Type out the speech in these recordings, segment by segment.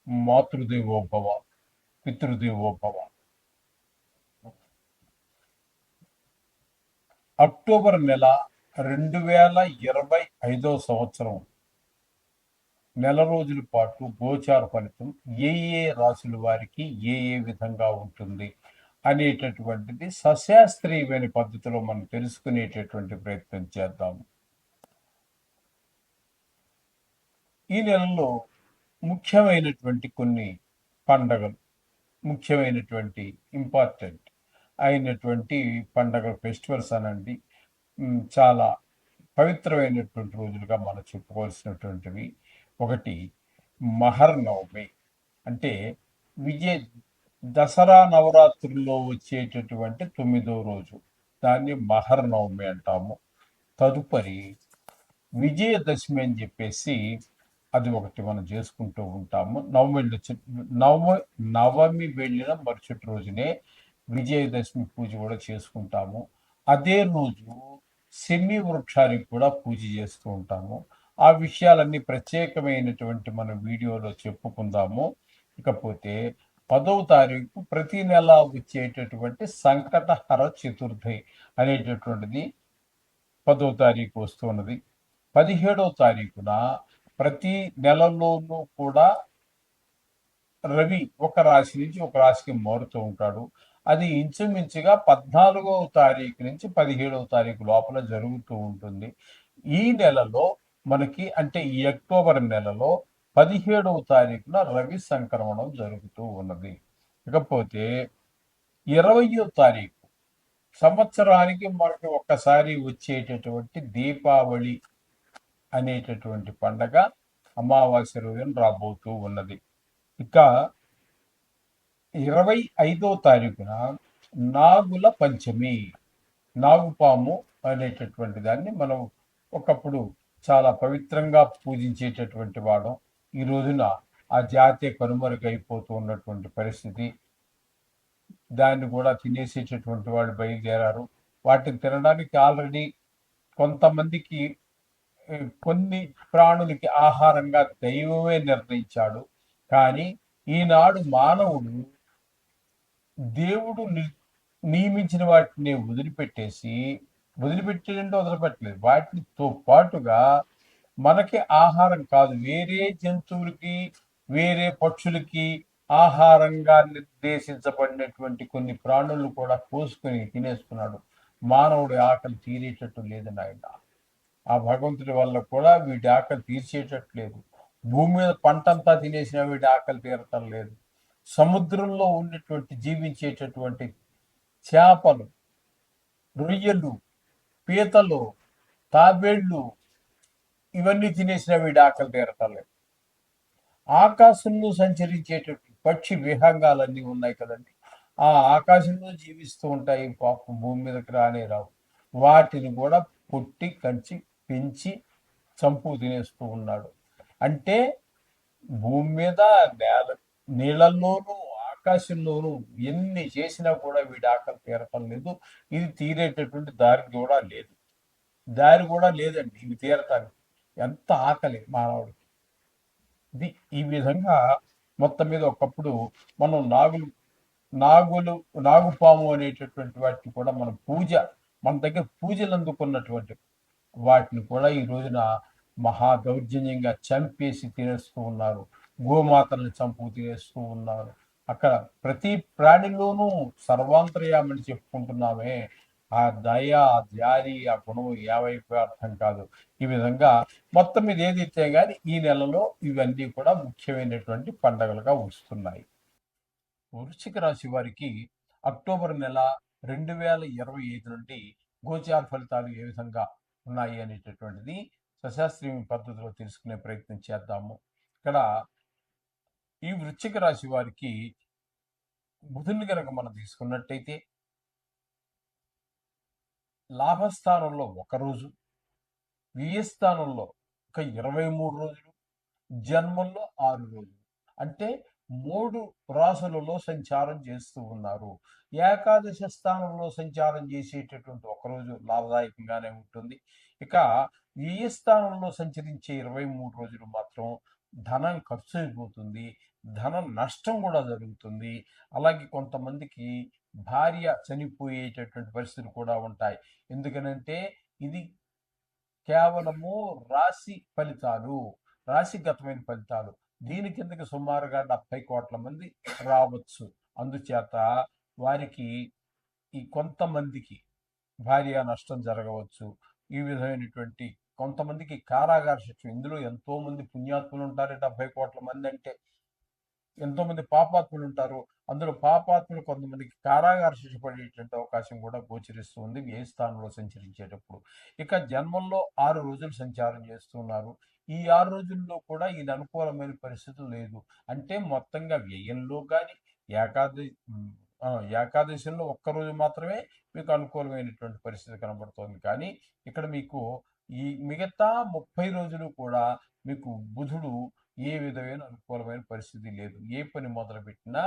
Matrudevobhava, పితృదేవోభవ. October నెల 2025 నెల రోజుల పాటు గోచార ఫలితం ఏ ఏ రాశుల వారికి ఏ ఏ విధంగా ఉంటుంది అనేటటువంటిది సశాస్త్రీయమైన పద్ధతిలో మనం తెలుసుకునేటటువంటి ప్రయత్నం చేద్దాము. ఈ నెలలో ముఖ్యమైనటువంటి కొన్ని పండగలు, ముఖ్యమైనటువంటి ఇంపార్టెంట్ అయినటువంటి పండగలు, ఫెస్టివల్స్ అనండి, చాలా పవిత్రమైనటువంటి రోజులుగా మనం చెప్పుకోవాల్సినటువంటివి. ఒకటి మహర్నవమి, అంటే దసరా నవరాత్రుల్లో వచ్చేటటువంటి 9వ రోజు, దాన్ని మహర్నవమి అంటాము. తదుపరి విజయదశమి అని చెప్పేసి అది ఒకటి మనం చేసుకుంటూ ఉంటాము. నవమి వెళ్ళిన మరుసటి రోజునే విజయదశమి పూజ కూడా చేసుకుంటాము. అదే రోజు సెమి వృక్షానికి కూడా పూజ చేస్తూ ఉంటాము. ఆ విషయాలన్నీ ప్రత్యేకమైనటువంటి మన వీడియోలో చెప్పుకుందాము. ఇకపోతే 10వ తారీఖు ప్రతి నెల వచ్చేటటువంటి సంకటహర చతుర్థి అనేటటువంటిది 10వ తారీఖు వస్తున్నది. 17వ తారీఖున ప్రతి నెలలోనూ కూడా రవి ఒక రాశి నుంచి ఒక రాశికి మారుతూ ఉంటాడు. అది ఇంచుమించుగా 14వ తారీఖు నుంచి 17వ తారీఖు లోపల జరుగుతూ ఉంటుంది. ఈ నెలలో మనకి, అంటే ఈ అక్టోబర్ నెలలో 17వ తారీఖున రవి సంక్రమణం జరుగుతూ ఉన్నది. ఇకపోతే 20వ తారీఖు సంవత్సరానికి మనకి ఒక్కసారి వచ్చేటటువంటి దీపావళి అనేటటువంటి పండగ అమావాస్య రోజున రాబోతూ ఉన్నది. ఇక 25వ తారీఖున నాగుల పంచమి, నాగుపాము అనేటటువంటి దాన్ని మనం ఒకప్పుడు చాలా పవిత్రంగా పూజించేటటువంటి వాడం. ఈ రోజున ఆ జాతి కనుమరుగైపోతూ ఉన్నటువంటి పరిస్థితి. దాన్ని కూడా తినేసేటటువంటి వాళ్ళు బయలుదేరారు. వాటిని తినడానికి ఆల్రెడీ కొంతమందికి, కొన్ని ప్రాణులకి ఆహారంగా దైవమే నిర్ణయించాడు. కానీ ఈనాడు మానవుడు దేవుడు నియమించిన వాటిని వదిలిపెట్టలేదు, వాటితో పాటుగా మనకి ఆహారం కాదు, వేరే జంతువులకి, వేరే పక్షులకి ఆహారంగా నిర్దేశించబడినటువంటి కొన్ని ప్రాణులను కూడా కోసుకొని తినేస్తున్నాడు. మానవుడి ఆకలి తీరేటట్టు లేదని ఆయన, ఆ భగవంతుడి వల్ల కూడా వీటి ఆకలి తీర్చేటట్లేదు. భూమి మీద పంటంతా తినేసినా వీటి ఆకలి తీరటం లేదు. సముద్రంలో ఉన్నటువంటి జీవించేటటువంటి చేపలు, రొయ్యలు, పీతలు, తాబేళ్లు, ఇవన్నీ తినేసినా వీటి ఆకలి తీరటం లేదు. ఆకాశంలో సంచరించేటటువంటి పక్షి విహంగాలన్నీ ఉన్నాయి కదండి, ఆ ఆకాశంలో జీవిస్తూ ఉంటాయి. పాపం భూమి మీదకి రానే రావు. వాటిని కూడా పుట్టి కంచి పెంచి చంపు తినేస్తూ ఉన్నాడు. అంటే భూమి మీద, నీళ్ళల్లోనూ, ఆకాశంలోనూ ఎన్ని చేసినా కూడా వీడి ఆకలి తీరటం లేదు. ఇది తీరేటటువంటి దారి కూడా లేదండి ఇవి తీరటానికి. ఎంత ఆకలి మానవుడికి! ఇది ఈ విధంగా మొత్తం మీద ఒకప్పుడు మనం నాగుపాము అనేటటువంటి వాటిని కూడా మన దగ్గర పూజలు అందుకున్నటువంటి వాటిని కూడా ఈ రోజున మహా దౌర్జన్యంగా చంపేసి తినేస్తూ ఉన్నారు. గోమాతలను చంపు తినేస్తూ ఉన్నారు. అక్కడ ప్రతి ప్రాణిలోనూ సర్వాంతర్యామని చెప్పుకుంటున్నామే, ఆ దయ, ఆ జాలి, ఆ గుణం ఏవైపు అర్థం కాదు. ఈ విధంగా మొత్తం మీద ఏదైతే కానీ ఈ నెలలో ఇవన్నీ కూడా ముఖ్యమైనటువంటి పండుగలుగా వస్తున్నాయి. వృశ్చిక రాశి వారికి అక్టోబర్ నెల 2025 నుండి గోచార ఫలితాలు ఏ విధంగా ఉన్నాయి అనేటటువంటిది సశాస్త్రీయ పద్ధతిలో తెలుసుకునే ప్రయత్నం చేద్దాము. ఇక్కడ ఈ వృశ్చిక రాశి వారికి బుధుని కనుక మనం తీసుకున్నట్టయితే లాభస్థానంలో ఒకరోజు, వ్యయస్థానంలో ఒక 23 రోజులు, జన్మంలో 6 రోజులు, అంటే 3 రాసులలో సంచారం చేస్తూ ఉన్నారు. ఏకాదశ స్థానంలో సంచారం చేసేటటువంటి ఒకరోజు లాభదాయకంగానే ఉంటుంది. ఇక వ్యయ స్థానంలో సంచరించే 23 రోజులు మాత్రం ధనం ఖర్చు అయిపోతుంది. ధన నష్టం కూడా జరుగుతుంది. అలాగే కొంతమందికి భార్య చనిపోయేటటువంటి పరిస్థితులు కూడా ఉంటాయి. ఎందుకనంటే ఇది కేవలము రాశి ఫలితాలు, రాశిగతమైన ఫలితాలు. దీని కిందకి సుమారుగా 70 కోట్ల మంది రావచ్చు. అందుచేత వారికి ఈ కొంతమందికి భార్య నష్టం జరగవచ్చు. ఈ విధమైనటువంటి కొంతమందికి కారాగార శిక్ష. ఇందులో ఎంతో మంది పుణ్యాత్ములు ఉంటారు. 70 కోట్ల మంది అంటే ఎంతో మంది పాపాత్ములు ఉంటారు. అందులో పాపాత్ములు కొంతమందికి కారాగార శిక్ష పడేటువంటి అవకాశం కూడా గోచరిస్తుంది వ్యయ స్థానంలో సంచరించేటప్పుడు. ఇక జన్మంలో 6 రోజులు సంచారం చేస్తున్నారు. ఈ 6 రోజుల్లో కూడా ఇది అనుకూలమైన పరిస్థితి లేదు. అంటే మొత్తంగా వ్యయంలో కానీ ఏకాదశి ఏకాదశిలో ఒక్కరోజు మాత్రమే మీకు అనుకూలమైనటువంటి పరిస్థితి కనబడుతోంది. కానీ ఇక్కడ మీకు ఈ మిగతా 30 రోజులు కూడా మీకు బుధుడు ఏ విధమైన అనుకూలమైన పరిస్థితి లేదు. ఏ పని మొదలుపెట్టినా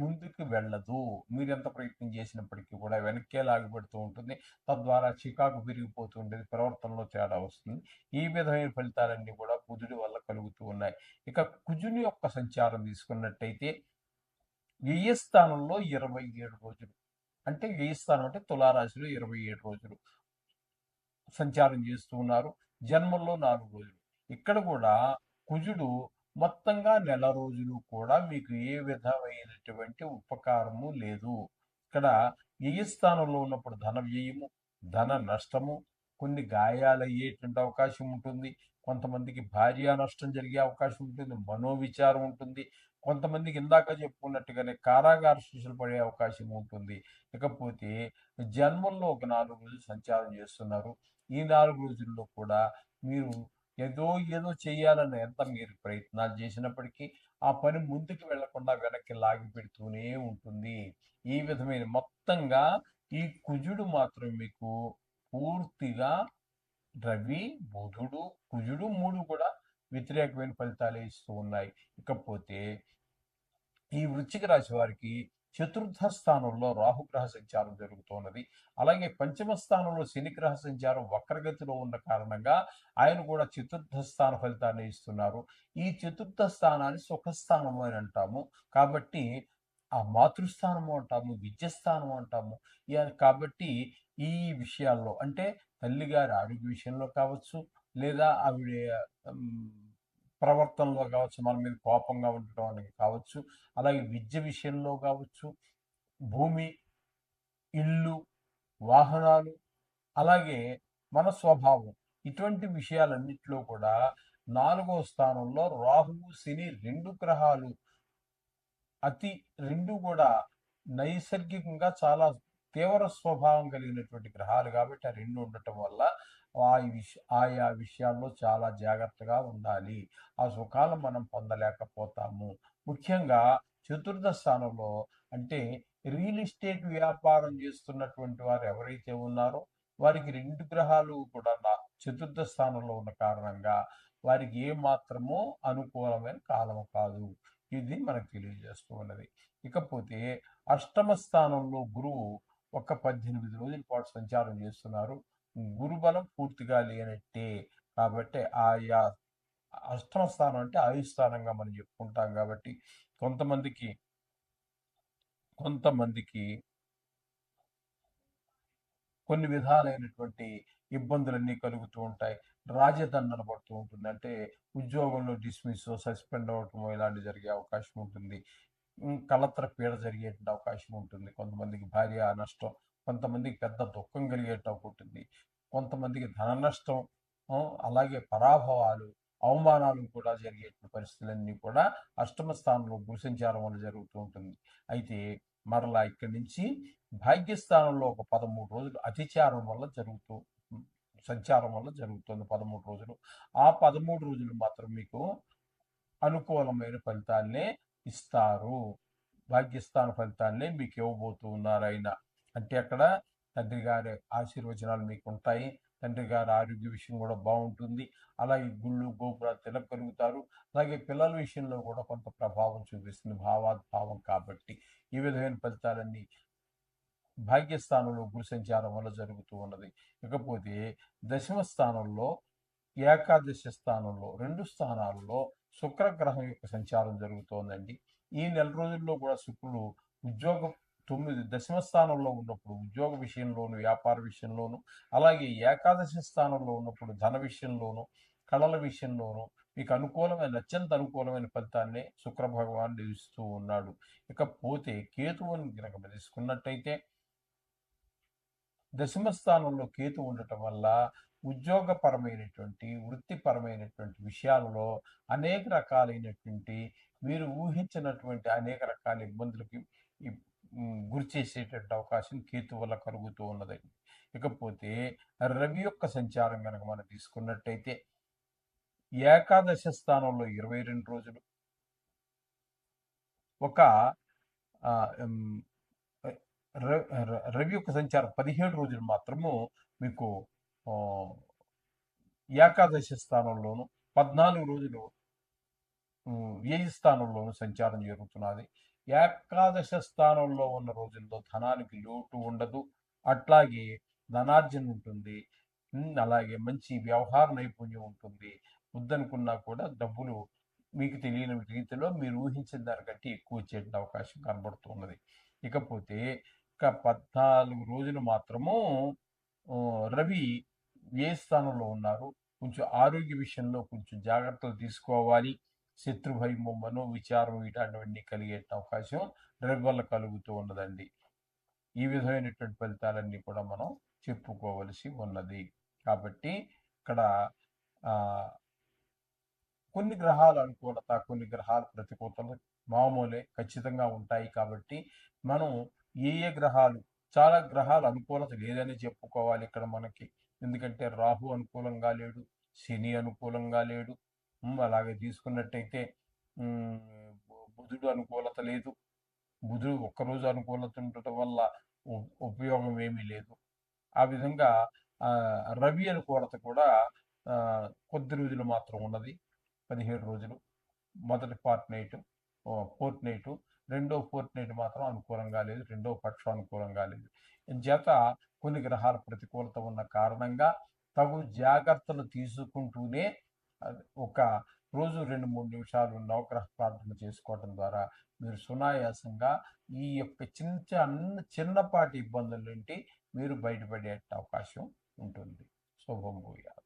ముందుకు వెళ్ళదు. మీరెంత ప్రయత్నం చేసినప్పటికీ కూడా వెనక్కే లాగిపెడుతూ ఉంటుంది. తద్వారా చికాకు పెరిగిపోతూ ఉండేది. ప్రవర్తనలో తేడా వస్తుంది. ఈ విధమైన ఫలితాలన్నీ కూడా బుధుడి వల్ల కలుగుతూ ఉన్నాయి. ఇక కుజుని యొక్క సంచారం తీసుకున్నట్టయితే వ్యయస్థానంలో 27 రోజులు. అంటే వ్యయస్థానం అంటే తులారాశిలో 27 రోజులు సంచారం చేస్తూ ఉన్నారు. జన్మల్లో 4 రోజులు. ఇక్కడ కూడా కుజుడు మొత్తంగా నెల రోజులు కూడా మీకు ఏ విధమైనటువంటి ఉపకారము లేదు. ఇక్కడ వ్యయస్థానంలో ఉన్నప్పుడు ధన వ్యయము, ధన నష్టము, కొన్ని గాయాలు అయ్యేటువంటి అవకాశం ఉంటుంది. కొంతమందికి భార్య నష్టం జరిగే అవకాశం ఉంటుంది. మనోవిచారం ఉంటుంది. కొంతమందికి ఇందాక చెప్పుకున్నట్టుగానే కారాగార శిక్షలు పడే అవకాశం ఉంటుంది. ఇకపోతే జన్మల్లో ఒక 4 రోజులు సంచారం చేస్తున్నారు. ఈ 4 రోజుల్లో కూడా మీరు ఏదో ఏదో చేయాలని ఎంత మీరు ప్రయత్నాలు చేసినప్పటికీ ఆ పని ముందుకు వెళ్లకుండా వెనక్కి లాగి పెడుతూనే ఉంటుంది. ఈ విధమైన మొత్తంగా ఈ కుజుడు మాత్రం మీకు పూర్తిగా రవి, బుధుడు, కుజుడు 3 కూడా వ్యతిరేకమైన ఫలితాలే ఇస్తూ ఉన్నాయి. ఇకపోతే ఈ వృశ్చిక రాశి వారికి చతుర్థ స్థానంలో రాహుగ్రహ సంచారం జరుగుతున్నది. అలాగే పంచమ స్థానంలో శనిగ్రహ సంచారం వక్రగతిలో ఉన్న కారణంగా ఆయన కూడా చతుర్థ స్థాన ఫలితాన్ని ఇస్తున్నారు. ఈ చతుర్థ స్థానాన్ని సుఖస్థానము అని అంటాము. కాబట్టి ఆ మాతృస్థానము అంటాము, విద్యస్థానం అంటాము. కాబట్టి ఈ విషయాల్లో అంటే తల్లిగారి ఆరోగ్య విషయంలో కావచ్చు, లేదా ఆవిడ ప్రవర్తనలో కావచ్చు, మన మీద కోపంగా ఉండటం అనేది కావచ్చు, అలాగే విద్య విషయంలో కావచ్చు, భూమి, ఇల్లు, వాహనాలు, అలాగే మన స్వభావం, ఇటువంటి విషయాలన్నింటిలో కూడా 4వ స్థానంలో రాహువు, శని 2 గ్రహాలు రెండు కూడా నైసర్గికంగా చాలా తీవ్ర స్వభావం కలిగినటువంటి గ్రహాలు కాబట్టి ఆ రెండు ఉండటం వల్ల ఆయా విషయాల్లో చాలా జాగ్రత్తగా ఉండాలి. ఆ సుఖాలు మనం పొందలేకపోతాము. ముఖ్యంగా చతుర్థ స్థానంలో అంటే రియల్ ఎస్టేట్ వ్యాపారం చేస్తున్నటువంటి వారు ఎవరైతే ఉన్నారో వారికి 2 గ్రహాలు కూడా చతుర్థ స్థానంలో ఉన్న కారణంగా వారికి ఏ మాత్రమో అనుకూలమైన కాలం కాదు. ఇది మనకు తెలియజేస్తూ ఉన్నది. ఇకపోతే అష్టమ స్థానంలో గురువు ఒక 18 రోజుల పాటు సంచారం చేస్తున్నారు. గురుబలం పూర్తిగా లేనట్టే. కాబట్టి ఆయా అష్టమ స్థానం అంటే ఆయుస్థానంగా మనం చెప్పుకుంటాం కాబట్టి కొంతమందికి కొంతమందికి కొన్ని విధాలైనటువంటి ఇబ్బందులన్నీ కలుగుతూ ఉంటాయి. రాజదండన పడుతూ ఉంటుంది. అంటే ఉద్యోగంలో డిస్మిస్, సస్పెండ్ అవ్వటం ఇలాంటివి జరిగే అవకాశం ఉంటుంది. కలత్ర పీడ జరిగేటువంటి అవకాశం ఉంటుంది. కొంతమందికి భార్య నష్టం, కొంతమందికి పెద్ద దుఃఖం కలిగేటట్టు ఉంటుంది. కొంతమందికి ధన నష్టం, అలాగే పరాభవాలు, అవమానాలు కూడా జరిగేటువంటి పరిస్థితులన్నీ కూడా అష్టమ స్థానంలో గురు సంచారం వల్ల జరుగుతూ ఉంటుంది. అయితే మరలా ఇక్కడి నుంచి భాగ్యస్థానంలో ఒక 13 రోజులు అతిచారం వల్ల సంచారం వల్ల జరుగుతుంది 13 రోజులు. ఆ 13 రోజులు మాత్రం మీకు అనుకూలమైన ఫలితాలనే ఇస్తారు. భాగ్యస్థాన ఫలితాలనే మీకు ఇవ్వబోతూ ఉన్నారు ఆయన. అంటే అక్కడ తండ్రి గారి ఆశీర్వచనాలు మీకు ఉంటాయి. తండ్రి గారి ఆరోగ్య విషయం కూడా బాగుంటుంది. అలాగే గుళ్ళు గోపురాలు తిలకగలుగుతారు. అలాగే పిల్లల విషయంలో కూడా కొంత ప్రభావం చూపిస్తుంది భావాద్భావం కాబట్టి. ఈ విధమైన ఫలితాలన్నీ భాగ్యస్థానంలో గురు సంచారం వల్ల జరుగుతూ ఉన్నది. ఇకపోతే దశమ స్థానంలో ఏకాదశి స్థానంలో 2 స్థానాల్లో శుక్రగ్రహం యొక్క సంచారం జరుగుతోందండి. ఈ నెల రోజుల్లో కూడా శుక్రుడు ఉద్యోగం 9 దశమ స్థానంలో ఉన్నప్పుడు ఉద్యోగ విషయంలోను, వ్యాపార విషయంలోను, అలాగే ఏకాదశి స్థానంలో ఉన్నప్పుడు ధన విషయంలోను, కళల విషయంలోను మీకు అనుకూలమైన అత్యంత అనుకూలమైన ఫలితాన్ని శుక్ర భగవానుడు ఇస్తూ ఉన్నాడు. ఇకపోతే కేతువుని గనక తీసుకున్నట్టయితే దశమ స్థానంలో కేతు ఉండటం వల్ల ఉద్యోగపరమైనటువంటి వృత్తిపరమైనటువంటి విషయాలలో అనేక రకాలైనటువంటి మీరు ఊహించినటువంటి అనేక రకాల ఇబ్బందులకి గురి చేసేటటువంటి అవకాశం కేతు వల్ల కలుగుతూ ఉన్నదండి. ఇకపోతే రవి యొక్క సంచారం కనుక మనం తీసుకున్నట్టయితే ఏకాదశ స్థానంలో 22 రోజులు, ఒక రవి యొక్క సంచారం 17 రోజులు మాత్రము మీకు ఏకాదశి స్థానంలోను, 14 రోజులు వ్యయ స్థానంలోను సంచారం జరుగుతున్నది. ఏకాదశ స్థానంలో ఉన్న రోజుల్లో ధనానికి లోటు ఉండదు, అట్లాగే ధనార్జన ఉంటుంది, అలాగే మంచి వ్యవహార నైపుణ్యం ఉంటుంది. వద్దనుకున్నా కూడా డబ్బులు మీకు తెలియని రీతిలో మీరు ఊహించిన దానికంటే ఎక్కువ వచ్చే అవకాశం కనబడుతున్నది. ఇకపోతే 14 రోజులు మాత్రము రవి ఏ స్థానంలో ఉన్నారు, కొంచెం ఆరోగ్య విషయంలో కొంచెం జాగ్రత్తలు తీసుకోవాలి. శత్రు భయం, మనోవిచారం ఇలాంటివన్నీ కలిగే అవకాశం రవి వల్ల కలుగుతూ ఉన్నదండి. ఈ విధమైనటువంటి ఫలితాలన్నీ కూడా మనం చెప్పుకోవలసి ఉన్నది. కాబట్టి ఇక్కడ కొన్ని గ్రహాల అనుకూలత, కొన్ని గ్రహాల ప్రతికూలతలు మామూలే, ఖచ్చితంగా ఉంటాయి. కాబట్టి మనం ఏ గ్రహాలు, చాలా గ్రహాలు అనుకూలత లేదని చెప్పుకోవాలి ఇక్కడ మనకి. ఎందుకంటే రాహు అనుకూలంగా లేడు, శని అనుకూలంగా లేడు, అలాగే తీసుకున్నట్టయితే బుధుడు అనుకూలత లేదు. బుధుడు ఒక్కరోజు అనుకూలత ఉండటం వల్ల ఉపయోగం ఏమీ లేదు. ఆ విధంగా రవి అనుకూలత కూడా కొద్ది రోజులు మాత్రం ఉన్నది, 17 రోజులు. మొదటి ఫోర్త్ నైట్, రెండో ఫోర్త్ నైట్ మాత్రం అనుకూలంగా లేదు, రెండో పక్షం అనుకూలంగా లేదు. చేత కొన్ని గ్రహాల ప్రతికూలత ఉన్న కారణంగా తగు జాగ్రత్తలు తీసుకుంటూనే ఒక రోజు 2-3 నిమిషాలు నవగ్రహ ప్రార్థన చేసుకోవడం ద్వారా మీరు సునాయాసంగా ఈ యొక్క చిన్నపాటి ఇబ్బందుల నుండి మీరు బయటపడే అవకాశం ఉంటుంది. శుభం భూయాత్.